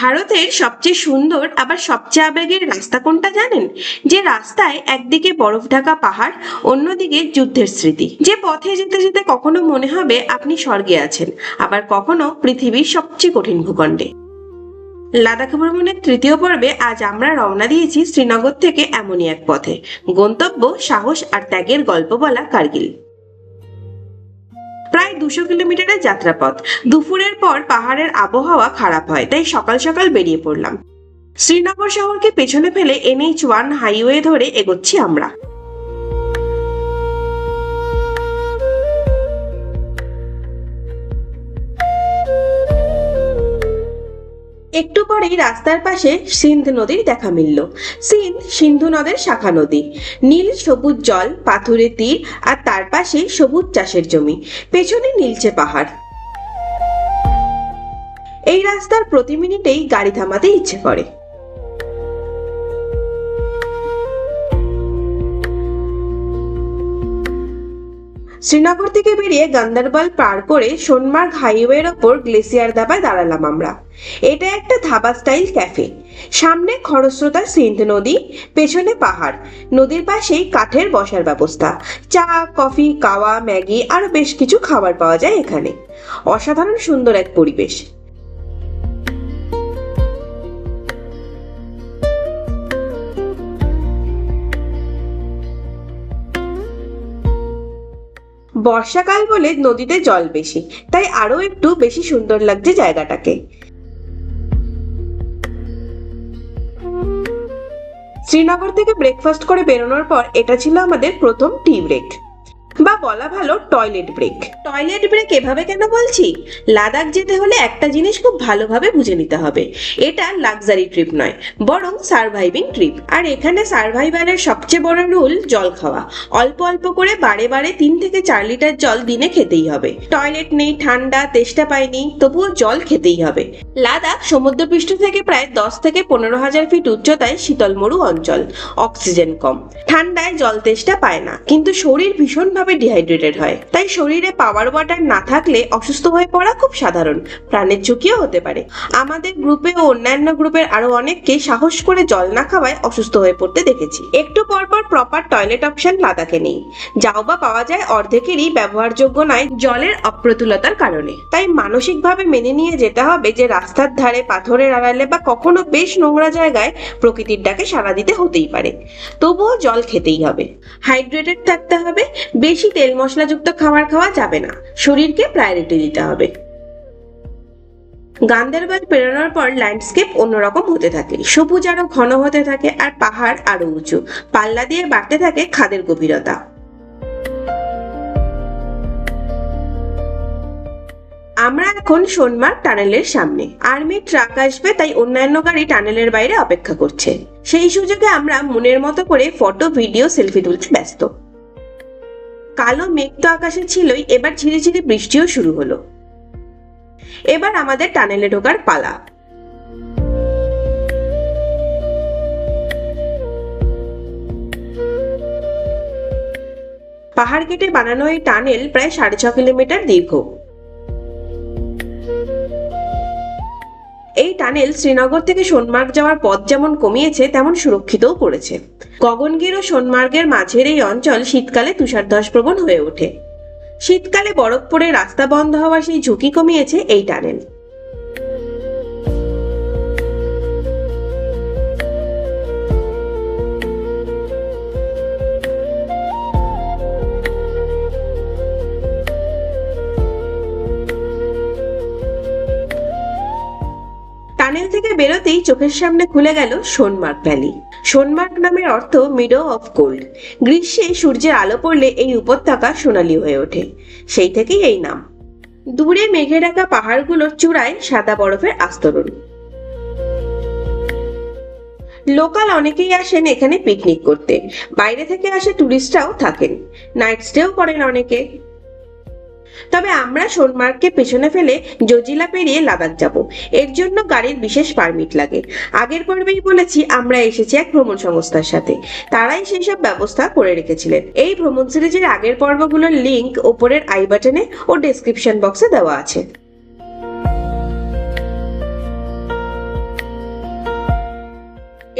ভারতের সবচেয়ে সুন্দর আবার সবচেয়ে আবেগের রাস্তা কোনটা জানেন? যে রাস্তায় একদিকে বরফ ঢাকা পাহাড়, অন্যদিকে যুদ্ধের স্মৃতি। যে পথে যেতে যেতে কখনো মনে হবে আপনি স্বর্গে আছেন, আবার কখনো পৃথিবীর সবচেয়ে কঠিন ভূখণ্ডে। লাদাখ ভ্রমণের তৃতীয় পর্বে আজ আমরা রওনা দিয়েছি শ্রীনগর থেকে এমনই এক পথে, গন্তব্য সাহস আর ত্যাগের গল্প বলা কার্গিল। প্রায় 200 কিলোমিটারের যাত্রাপথ। দুপুরের পর পাহাড়ের আবহাওয়া খারাপ হয়, তাই সকাল সকাল বেরিয়ে পড়লাম। শ্রীনগর শহরকে পেছনে ফেলে NH1 হাইওয়ে ধরে এগোচ্ছি আমরা। একটু পরেই রাস্তার পাশে সিন্ধ নদীর দেখা মিলল। সিন্ধ সিন্ধু নদের শাখা নদী। নীল সবুজ জল, পাথুরে তীর, আর তার পাশে সবুজ চাষের জমি, পেছনে নীলচে পাহাড়। এই রাস্তার প্রতি মিনিটেই গাড়ি থামাতে ইচ্ছে করে। শ্রীনগর থেকে বেরিয়ে গান্দরবাল পার করে সোনমার্গ হাইওয়ের ওপর গ্লেসিয়ার দাবায় দাঁড়ালাম আমরা। এটা একটা ধাবা স্টাইল ক্যাফে। সামনে খরস্রোতা সিন্ধ নদী, পেছনে পাহাড়, নদীর পাশেই কাঠের বসার ব্যবস্থা। চা, কফি, কাওয়া, ম্যাগি আরো বেশ কিছু খাবার পাওয়া যায় এখানে। অসাধারণ সুন্দর এক পরিবেশ। বর্ষাকাল বলে নদীতে জল বেশি, তাই আরো একটু বেশি সুন্দর লাগছে জায়গাটাকে। শ্রীনগর থেকে ব্রেকফাস্ট করে বেরোনোর পর এটা ছিল আমাদের প্রথম টি ব্রেক, বা বলা ভালো টয়লেট ব্রেক। টয়লেট ব্রেক এভাবে কেন বলছি? লাদাখ যেতে হলে একটা জিনিস খুব ভালোভাবে বুঝে নিতে হবে, এটা লাক্সারি ট্রিপ নয়, বরং সার্ভাইভিং ট্রিপ। আর এখানে সার্ভাইভালের সবচেয়ে বড় রুল জল খাওয়া। অল্প অল্প করে বারে বারে 3 থেকে 4 লিটার জল দিনে খেতেই হবে। টয়লেট নেই, ঠান্ডা, তেষ্টা পায়নি, তবুও জল খেতেই হবে। লাদাখ সমুদ্রপৃষ্ঠ থেকে প্রায় 10 থেকে 15,000 ফিট উচ্চতায় শীতল মরু অঞ্চল। অক্সিজেন কম, ঠান্ডায় জল তেষ্টা পায় না, কিন্তু শরীর ভীষণভাবে ডিহাইড্রেটেড হয়। তাই শরীরে পাওয়ার ওয়াটার না থাকলে অসুস্থ হয়ে পড়া খুব সাধারণ, প্রাণের ঝুঁকিও হতে পারে। আমাদের গ্রুপে ও অন্যান্য গ্রুপের আরো অনেককে সাহস করে জল না খাওয়ায় অসুস্থ হয়ে পড়তে দেখেছি। একটু পরপর প্রপার টয়লেট অপশন লাদাখে নেই, যাও বা পাওয়া যায় অর্ধেকেরই ব্যবহারযোগ্য নয় জলের অপ্রতুলতার কারণে। তাই মানসিকভাবে মেনে নিয়ে যেতে হবে যে রাস্তার ধারে, পাথরের আড়ালে বা কখনো বেশ নোংরা জায়গায় প্রকৃতির ডাকে সাড়া দিতে হতেই পারে, তবুও জল খেতেই হবে। হাইড্রেটেড থাকতে হবে, বেশি তেল মশলাযুক্ত খাবার খাওয়া যাবে না, শরীরকে প্রায়োরিটি দিতে হবে। গান্দরবাল পেরোনোর পর ল্যান্ডস্কেপ অন্যরকম হতে থাকে, সবুজ আরো ঘন হতে থাকে, আর পাহাড় আরো উঁচু, পাল্লা দিয়ে বাড়তে থাকে খাদের গভীরতা। আমরা এখন সোনমার্গ টানেলের সামনে। আর্মি ট্রাক আসবে, তাই অন্যান্য গাড়ি টানেলের বাইরে অপেক্ষা করছে। সেই সুযোগে আমরা মনের মতো করে ফটো, ভিডিও, সেলফি তুলতে ব্যস্ত। কালো মেঘ তো আকাশে ছিলই, এবার ঝিরিঝিরি বৃষ্টিও শুরু হলো। এবার আমাদের টানেলে ঢোকার পালা। পাহাড় কেটে বানানো এই টানেল প্রায় 6.5 কিলোমিটার দীর্ঘ। এই টানেল শ্রীনগর থেকে সোনমার্গ যাওয়ার পথ যেমন কমিয়েছে, তেমন সুরক্ষিতও করেছে। গগনগির ও সোনমার্গের মাঝের এই অঞ্চল শীতকালে তুষারধস প্রবণ হয়ে ওঠে। শীতকালে বরফ পড়ে রাস্তা বন্ধ হওয়ার সেই ঝুঁকি কমিয়েছে এই টানেল। টানেল থেকে বেরোতেই চোখের সামনে খুলে গেল সোনমার্গ ভ্যালি। সোনমার্গ নামের অর্থ মিডো অফ গোল্ড। গ্রীষ্মে সূর্যের আলো পড়লে এই উপত্যকা সোনালী হয়ে ওঠে, সেই থেকেই এই নাম। দূরে মেঘে ঢাকা পাহাড়গুলোর চূড়ায় সাদা বরফের আস্তরণ। লোকাল অনেকেই আসেন এখানে পিকনিক করতে, বাইরে থেকে আসে টুরিস্টরাও থাকেন, নাইট স্টেও করেন অনেকে। তবে আমরা সোনমার্গকে পেছনে ফেলে জজিলা পেরিয়ে লাদাখ যাব। এর জন্য গাড়ির বিশেষ পারমিট লাগে। আগের পর্বেই বলেছি আমরা এসেছি এক ভ্রমণ সংস্থার সাথে, তারাই সেই সব ব্যবস্থা করে রেখেছিলেন। এই ভ্রমণ সিরিজের আগের পর্বগুলোর লিংক ওপরের আই বাটনে ও ডেসক্রিপশন বক্সে দেওয়া আছে।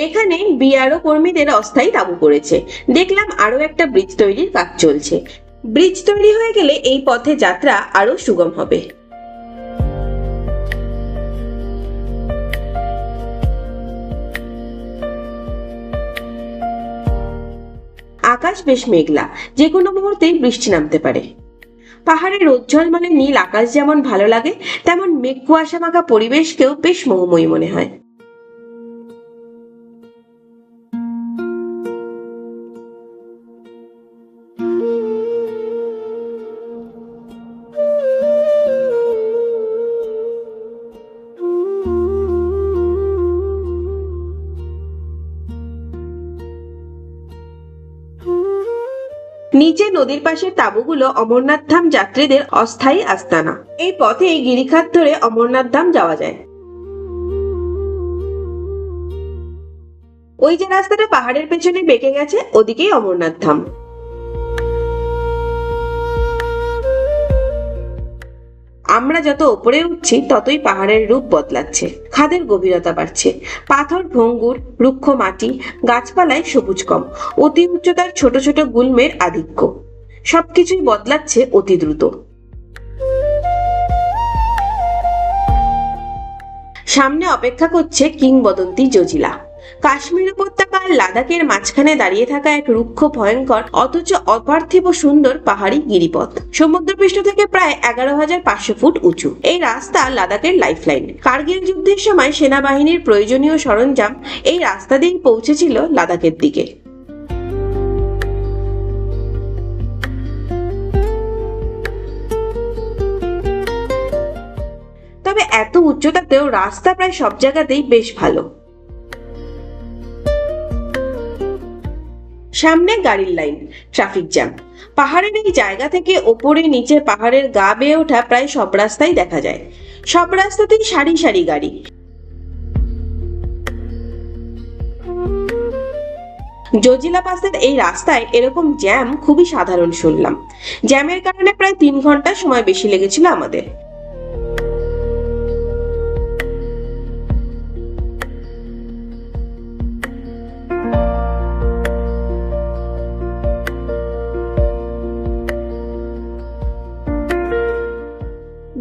এখানে বিআরও কর্মীদের অস্থায়ী তাঁবু করেছে। দেখলাম আরো একটা ব্রিজ তৈরির কাজ চলছে। ব্রিজ তৈরি হয়ে গেলে এই পথে যাত্রা আরো সুগম হবে। আকাশ বেশ মেঘলা, যে কোনো মুহূর্তেই বৃষ্টি নামতে পারে। পাহাড়ের রোজ্জ্বলময় নীল আকাশ যেমন ভালো লাগে, তেমন মেঘ কুয়াশা মাখা পরিবেশকেও বেশ মোহময়ী মনে হয়। নিচে নদীর পাশের তাঁবুগুলো অমরনাথ ধাম যাত্রীদের অস্থায়ী আস্তানা। এই পথে গিরিখাত ধরে অমরনাথ ধাম যাওয়া যায়। ওই যে রাস্তাটা পাহাড়ের পেছনে বেঁকে গেছে, ওদিকেই অমরনাথ ধাম। আমরা যত উপরে উঠছি ততই পাহাড়ের রূপ বদলাচ্ছে, খাদের গভীরতা বাড়ছে, পাথর ভঙ্গুর, রুক্ষ মাটি, গাছপালায় সবুজ কম, অতি উচ্চতার ছোট ছোট গুল্মের আধিক্য, সবকিছুই বদলাচ্ছে অতি দ্রুত। সামনে অপেক্ষা করছে কিংবদন্তি জজিলা। কাশ্মীর উপত্যকা আর লাদাখের মাঝখানে দাঁড়িয়ে থাকা এক রুক্ষ, ভয়ঙ্কর অথচ অপার্থিব সুন্দর পাহাড়ি গিরিপথ। সমুদ্রপৃষ্ঠ থেকে প্রায় 11,500 ফুট উঁচু। এই রাস্তা লাদাখের লাইফলাইন। কার্গিল যুদ্ধের সময় সেনাবাহিনীর প্রয়োজনীয় সরঞ্জাম এই রাস্তা দিয়েই পৌঁছেছিল লাদাখের দিকে। তবে এত উচ্চতাতেও রাস্তা প্রায় সব জায়গাতেই বেশ ভালো। সামনে গাড়ির লাইন, ট্রাফিক জ্যাম। পাহাড়ের এই জায়গা থেকে ওপরে নিচে পাহাড়ের গা বেয়ে ওঠা প্রায় সব রাস্তাই দেখা যায়। সব রাস্তাতেই সারি সারি গাড়ি। জজিলা পাসের এই রাস্তায় এরকম জ্যাম খুবই সাধারণ শুনলাম। জ্যামের কারণে প্রায় 3 ঘন্টা সময় বেশি লেগেছিল আমাদের।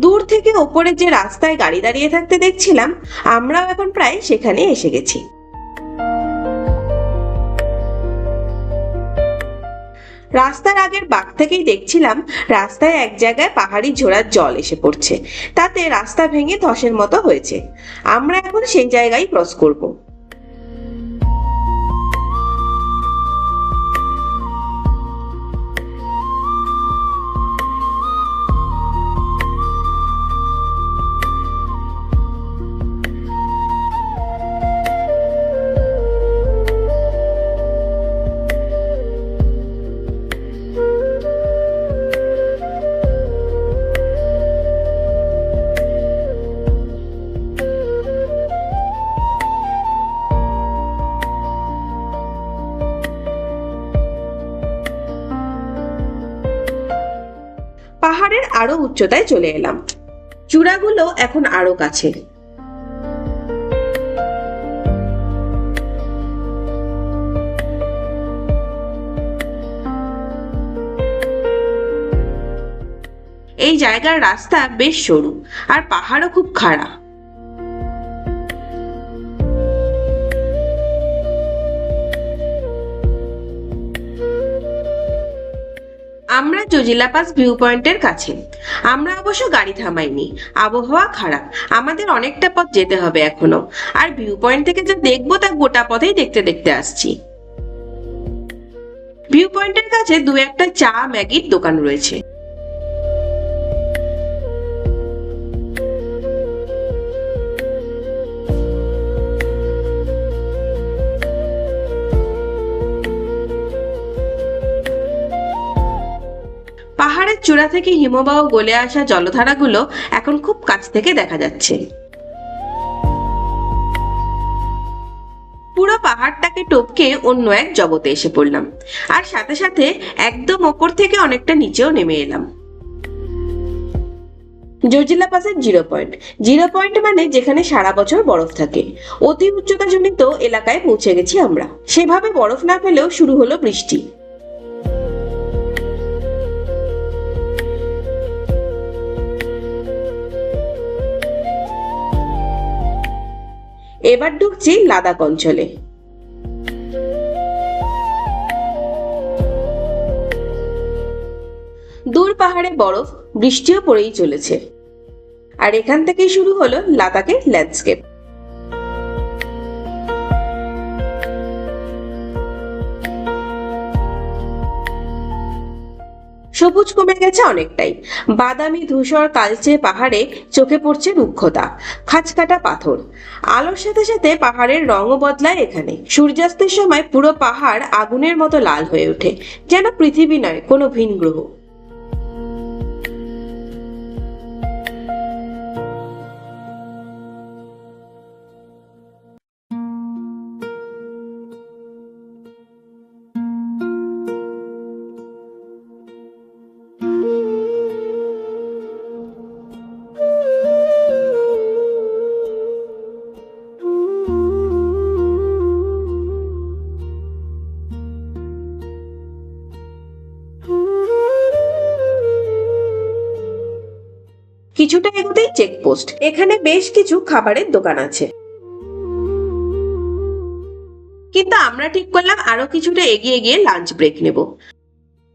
দূর থেকে ওপরে যে রাস্তায় গাড়ি দাঁড়িয়ে থাকতে দেখছিলাম, আমরাও এখন প্রায় সেখানে এসে গেছি। রাস্তার আগের বাঁক থেকেই দেখছিলাম রাস্তায় এক জায়গায় পাহাড়ি ঝোড়ার জল এসে পড়ছে, তাতে রাস্তা ভেঙে ধসের মতো হয়েছে। আমরা এখন সেই জায়গায় ক্রস করব। পাহাড়ের আরো উচ্চতায় চলে এলাম। চূড়াগুলো এখন আরো কাছে। এই জায়গার রাস্তা বেশ সরু আর পাহাড়ও খুব খাড়া। আমরা জজিলা পাস ভিউ পয়েন্টের কাছে। আমরা অবশ্য গাড়ি থামাইনি, আবহাওয়া খারাপ, আমাদের অনেকটা পথ যেতে হবে এখনো। আর ভিউ পয়েন্ট থেকে যা দেখবো তা গোটা পথেই দেখতে দেখতে আসছি। ভিউ পয়েন্টের কাছে 2-1টা চা ম্যাগির দোকান রয়েছে। পাহাড়ের চূড়া থেকে হিমবাহ গলে আসা জলধারাগুলো এখন খুব কাছ থেকে দেখা যাচ্ছে। পুরো পাহাড়টাকে টপকে অন্য এক জগতে এসে পড়লাম, আর সাথে সাথে একদম ওপর থেকে অনেকটা নিচেও নেমে এলাম। জজিলা পাসের 0 পয়েন্ট। 0 পয়েন্ট মানে যেখানে সারা বছর বরফ থাকে। অতি উচ্চতা জনিত এলাকায় পৌঁছে গেছি আমরা। সেভাবে বরফ না পেলেও শুরু হলো বৃষ্টি। এবার ঢুকছি লাদাখ অঞ্চলে। দূর পাহাড়ে বরফ, বৃষ্টিও পড়েই চলেছে। আর এখান থেকেই শুরু হলো লাদাখের ল্যান্ডস্কেপ। সবুজ কমে গেছে অনেকটাই। বাদামি ধূসর কালচে পাহাড়ে চোখে পড়ছে রুক্ষতা, খাঁজকাটা পাথর। আলোর সাথে সাথে পাহাড়ের রঙও বদলায় এখানে। সূর্যাস্তের সময় পুরো পাহাড় আগুনের মতো লাল হয়ে ওঠে, যেন পৃথিবী নয়, কোনো ভিন গ্রহ। কিছুটা এগোতেই চেকপোস্ট। এখানে বেশ কিছু খাবারের দোকান আছে, কিন্তু আমরা ঠিক করলাম আরো কিছুটা এগিয়ে গিয়ে লাঞ্চ ব্রেক নেব।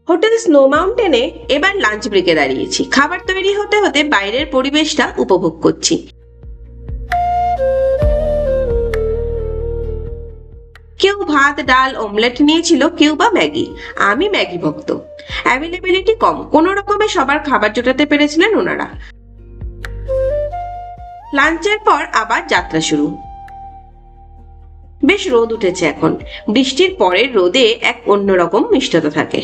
হোটেল স্নো মাউন্টেনে এবার লাঞ্চ ব্রেকে দাঁড়িয়েছি। খাবার তৈরি হতে হতে বাইরের পরিবেশটা উপভোগ করছি। কেউ ভাত ডাল অমলেট নিয়েছিল, কেউ বা ম্যাগি। আমি ম্যাগি ভক্ত। অ্যাভেলেবিলিটি কম, কোনো রকমে সবার খাবার জোটাতে পেরেছিলেন ওনারা। লাঞ্চের পর আবার যাত্রা শুরু। বেশ রোদ উঠেছে এখন। বৃষ্টির পরের রোদে এক অন্যরকম মিষ্টতা থাকে।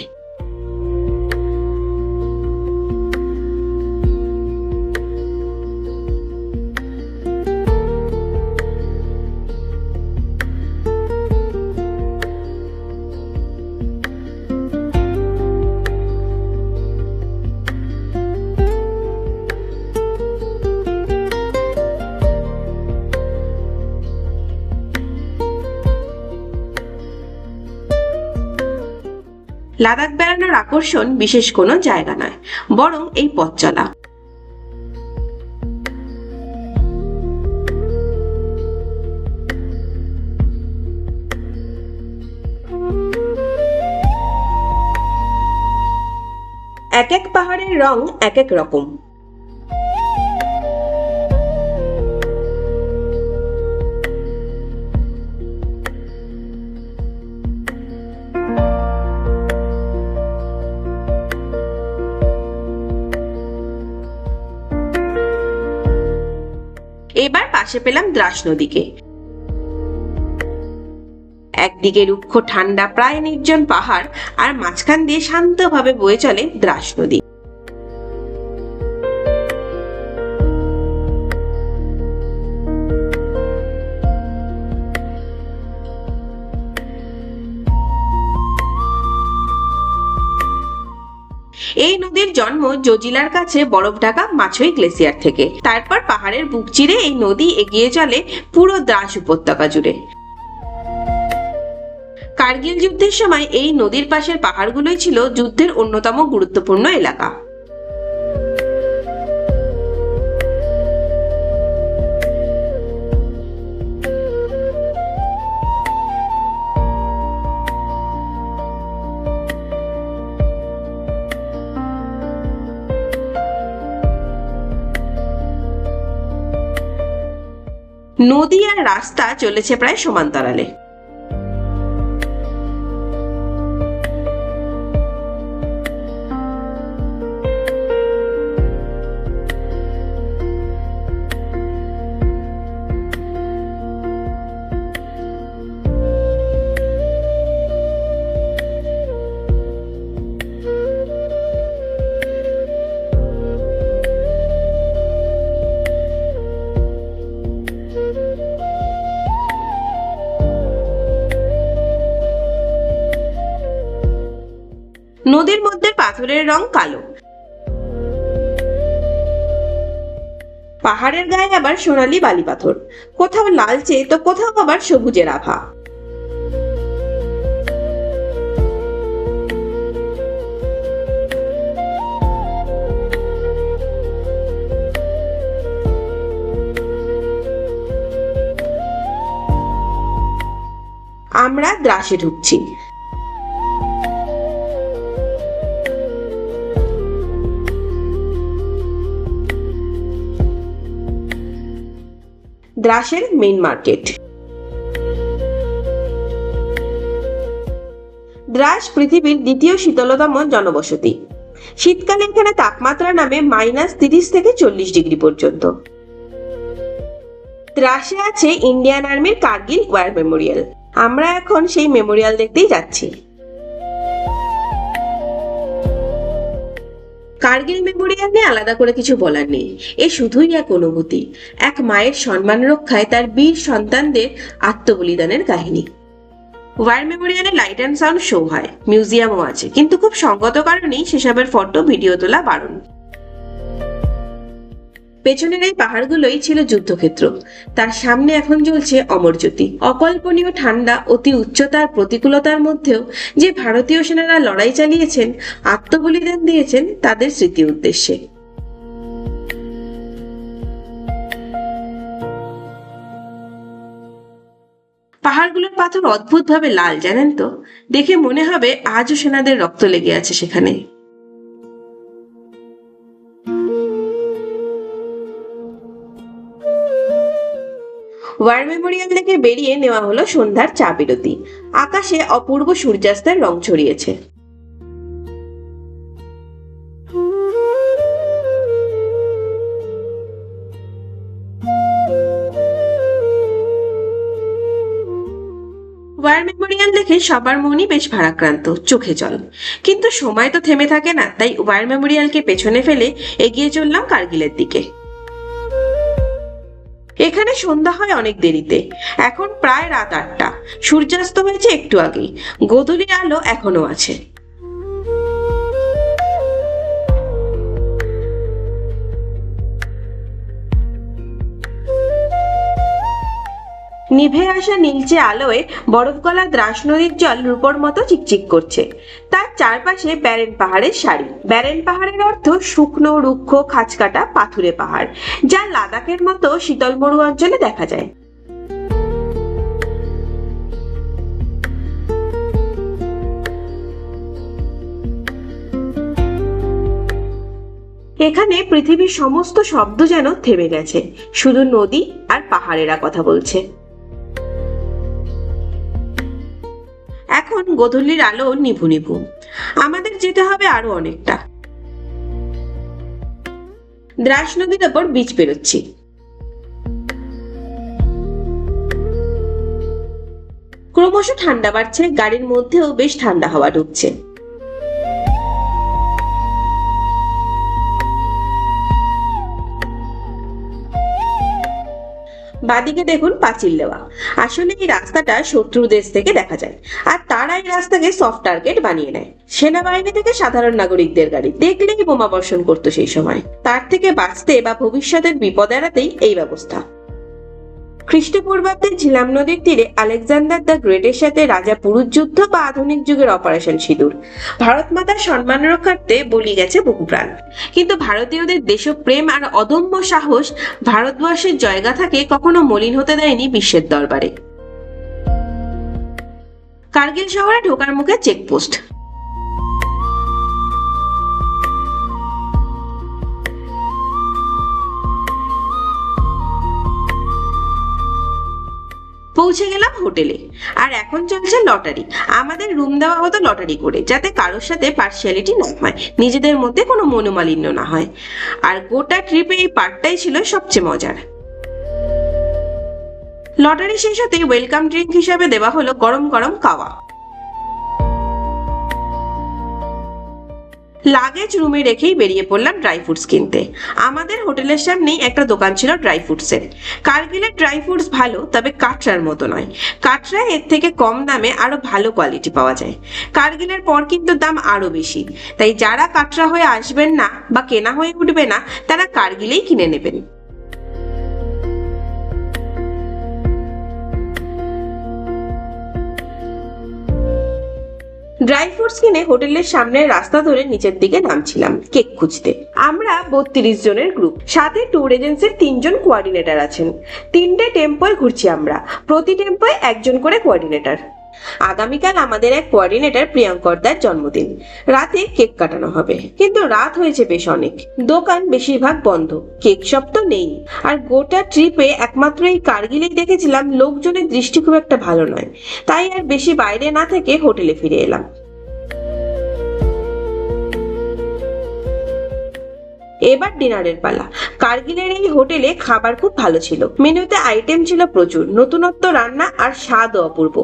লাদাখ বেড়ানোর আকর্ষণ বিশেষ কোনো জায়গা নয়, বরং এই পথ চলা। এক এক পাহাড়ের রং এক এক রকম। এবার পাশে পেলাম দ্রাস নদীকে। একদিকে রুক্ষ ঠান্ডা প্রায় নির্জন পাহাড়, আর মাঝখান দিয়ে শান্তভাবে বয়ে চলে দ্রাস নদী। এই নদীর জন্ম জজিলার কাছে বরফ ঢাকা মাছই গ্লেসিয়ার থেকে। তারপর পাহাড়ের বুক চিরে এই নদী এগিয়ে চলে পুরো দ্রাস উপত্যকা জুড়ে। কার্গিল যুদ্ধের সময় এই নদীর পাশের পাহাড়গুলোই ছিল যুদ্ধের অন্যতম গুরুত্বপূর্ণ এলাকা। নদী আর রাস্তা চলেছে প্রায় সমান্তরালে। নদীর মধ্যে পাথরের রং কালো। পাহাড়ের গায়ে আবার সোনালী বালি পাথর, কোথাও লালচে তো কোথাও আবার সবুজের আভা। আমরা দ্রাসে ঢুকছি। দ্রাসের মেইন মার্কেট। দ্রাস পৃথিবীর দ্বিতীয় শীতলতম জনবসতি। শীতকালে এখানে তাপমাত্রা নামে -30 থেকে 40 ডিগ্রি পর্যন্ত। দ্রাসে আছে ইন্ডিয়ান আর্মির কার্গিল ওয়ার মেমোরিয়াল। আমরা এখন সেই মেমোরিয়াল দেখতেই যাচ্ছি। কার্গিল মেমোরিয়াল নিয়ে আলাদা করে কিছু বলার নেই, এ শুধুই এক অনুভূতি, এক মায়ের সম্মান রক্ষায় তার বীর সন্তানদের আত্মবলিদানের কাহিনী। ওয়ার মেমোরিয়ালে লাইট অ্যান্ড সাউন্ড শো হয়, মিউজিয়ামও আছে, কিন্তু খুব সঙ্গত কারণেই সেসবের ফটো ভিডিও তোলা বারণ। পেছনের এই পাহাড়গুলোই ছিল যুদ্ধক্ষেত্র, তার সামনে এখন জ্বলছে অমরজ্যোতি। অকল্পনীয় ঠান্ডা, অতি উচ্চতার প্রতিকূলতার মধ্যেও যে ভারতীয় সেনারা লড়াই চালিয়েছেন, আত্মবলিদান দিয়েছেন তাদের স্মৃতি উদ্দেশ্যে। পাহাড়গুলোর পাথর অদ্ভুতভাবে লাল, জানেন তো? দেখে মনে হবে আজও সেনাদের রক্ত লেগে আছে সেখানে। ওয়ার মেমোরিয়াল থেকে বেরিয়ে নেওয়া হলো সন্ধ্যার চা বিরতি। আকাশে অপূর্ব সূর্যাস্তের রং ছড়িয়েছে। ওয়ার মেমোরিয়াল দেখে সবার মনই বেশ ভারাক্রান্ত, চোখে জল। কিন্তু সময় তো থেমে থাকে না, তাই ওয়ার মেমোরিয়ালকে পেছনে ফেলে এগিয়ে চললাম কার্গিলের দিকে। এখানে সন্ধ্যা হয় অনেক দেরিতে, এখন প্রায় রাত 8টা। সূর্যাস্ত হয়েছে একটু আগেই, গোধূলির আলো এখনো আছে। নিভে আসা নীলচে আলোয় বরফ গলা দ্রাস নদীর জল রূপোর মতো চিকচিক করছে। তার চারপাশে ব্যারেন পাহাড়ের সারি। ব্যারেন পাহাড়ের অর্থ শুকনো, রুক্ষ, খাঁজকাটা পাথুরে পাহাড়, যা লাদাখের মতো শীতল মরু অঞ্চলে দেখা যায়। এখানে পৃথিবীর সমস্ত শব্দ যেন থেমে গেছে, শুধু নদী আর পাহাড়েরা কথা বলছে। এখন গোধূলির আলো নিভু নিভু, আমাদের যেতে হবে আরো অনেকটা। দ্রাস নদীর ওপর বীজ পেরোচ্ছি। ক্রমশ ঠান্ডা বাড়ছে, গাড়ির মধ্যেও বেশ ঠান্ডা হাওয়া ঢুকছে। বাদিকে দেখুন পাঁচিল দেওয়া। আসলে এই রাস্তাটা শত্রু দেশ থেকে দেখা যায়, আর তারা এই রাস্তাকে সফট টার্গেট বানিয়ে নেয়। সেনাবাহিনী থেকে সাধারণ নাগরিকদের গাড়ি দেখলেই বোমা বর্ষণ করতো সেই সময়। তার থেকে বাঁচতে বা ভবিষ্যতের বিপদ এড়াতেই এই ব্যবস্থা। খ্রিস্টপূর্বাব্দে ঝিলাম নদীর তীরে আলেকজান্ডার দ্য গ্রেটের সাথে রাজা পুরুষ যুদ্ধ বা আধুনিক যুগের অপারেশন সিঁদুর। ভারত মাতার সম্মান রক্ষার্থে বলি গেছে বহু প্রাণ, কিন্তু ভারতীয়দের দেশপ্রেম আর অদম্য সাহস ভারতবর্ষের জয়গাথাকে কখনো মলিন হতে দেয়নি বিশ্বের দরবারে। কার্গিল শহরে ঢোকার মুখে চেকপোস্ট। পৌঁছে গেলাম হোটেলে, আর এখন চলছে লটারি। আমাদের রুম দেওয়া হতো লটারি করে, যাতে কারোর সাথে পার্সিয়ালিটি না হয়, নিজেদের মধ্যে কোনো মনোমালিন্য না হয়। আর গোটা ট্রিপে এই পার্টটাই ছিল সবচেয়ে মজার। লটারি শেষ হতেই ওয়েলকাম ড্রিঙ্ক হিসাবে দেওয়া হলো গরম গরম কাওয়া। লাগেজ রুমে রেখেই বেরিয়ে পড়লাম ড্রাই ফ্রুটস কিনতে। আমাদের হোটেলের সামনেই একটা দোকান ছিল ড্রাই ফ্রুটসের। কার্গিলের ড্রাই ফ্রুটস ভালো, তবে কাটরার মতো নয়। কাটরায় এর থেকে কম দামে আরো ভালো কোয়ালিটি পাওয়া যায়। কার্গিলের পর কিন্তু দাম আরো বেশি, তাই যারা কাটরা হয়ে আসবেন না বা কেনা হয়ে উঠবে না, তারা কার্গিলেই কিনে নেবেন। ড্রাই ফ্রুটস কিনে হোটেলের সামনের রাস্তা ধরে নিচের দিকে নামছিলাম কেক খুঁজতে। আমরা 32 জনের গ্রুপ, সাথে ট্যুর এজেন্সির 3 জন কোঅর্ডিনেটর আছেন। 3টে টেম্পোয় ঘুরছি আমরা, প্রতি টেম্পোয় একজন করে কোঅর্ডিনেটর। আগামীকাল আমাদের এক কোঅর্ডিনেটর প্রিয়ঙ্করদার জন্মদিন। রাতে কেক কাটানো হবে, কিন্তু রাত হয়েছে বেশ অনেক, দোকান বেশিরভাগ বন্ধ, কেক শপ তো নেই। আর গোটা ট্রিপে একমাত্র এই কার্গিলেই দেখেছিলাম লোকজনের দৃষ্টি খুব একটা ভালো নয়, তাই আর বেশি বাইরে না থেকে হোটেলে ফিরে এলাম। এবার ডিনারের পালা। কার্গিলের এই হোটেলে খাবার খুব ভালো ছিল, মেনুতে আইটেম ছিল প্রচুর, নতুনত্ব রান্না আর স্বাদও অপূর্ব।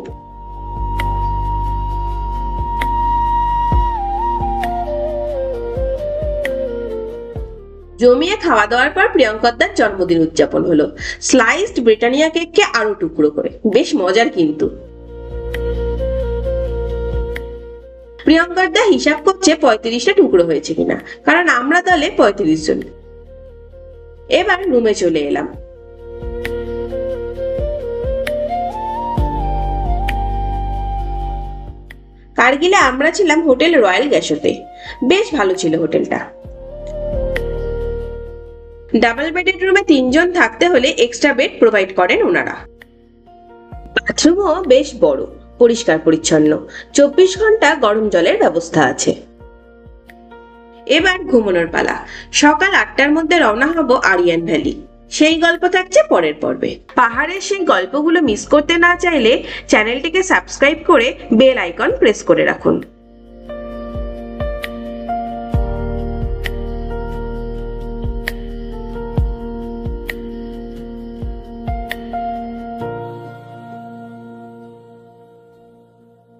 জমিয়ে খাওয়া দাওয়ার পর প্রিয়ঙ্করদার জন্মদিন উদযাপন হলো স্লাইসড ব্রিটানিয়া কেককে আরো টুকরো করে, বেশ মজার। কিন্তু প্রিয়ঙ্করদা হিসাব করছে 35টা টুকরো হয়েছে কিনা, কারণ আমরা দলে 35 জন। এবার রুমে চলে এলাম। কার্গিলে আমরা ছিলাম হোটেল রয়্যাল গ্যাসোতে, বেশ ভালো ছিল হোটেলটা। ডাবল বেডেড রুমে 3 জন থাকতে হলে এক্সট্রা বেড প্রোভাইড করেন ওনারা। বাথরুমও বেশ বড়, পরিষ্কার পরিচ্ছন্ন, 24 ঘন্টা গরম জলের ব্যবস্থা আছে। এবার ঘুমানোর পালা। সকাল 8টার মধ্যে রওনা হব আরিয়ান ভ্যালি। সেই গল্প থাকছে পরের পর্বে। পাহাড়ের সেই গল্পগুলো মিস করতে না চাইলে চ্যানেলটিকে সাবস্ক্রাইব করে বেল আইকন প্রেস করে রাখুন।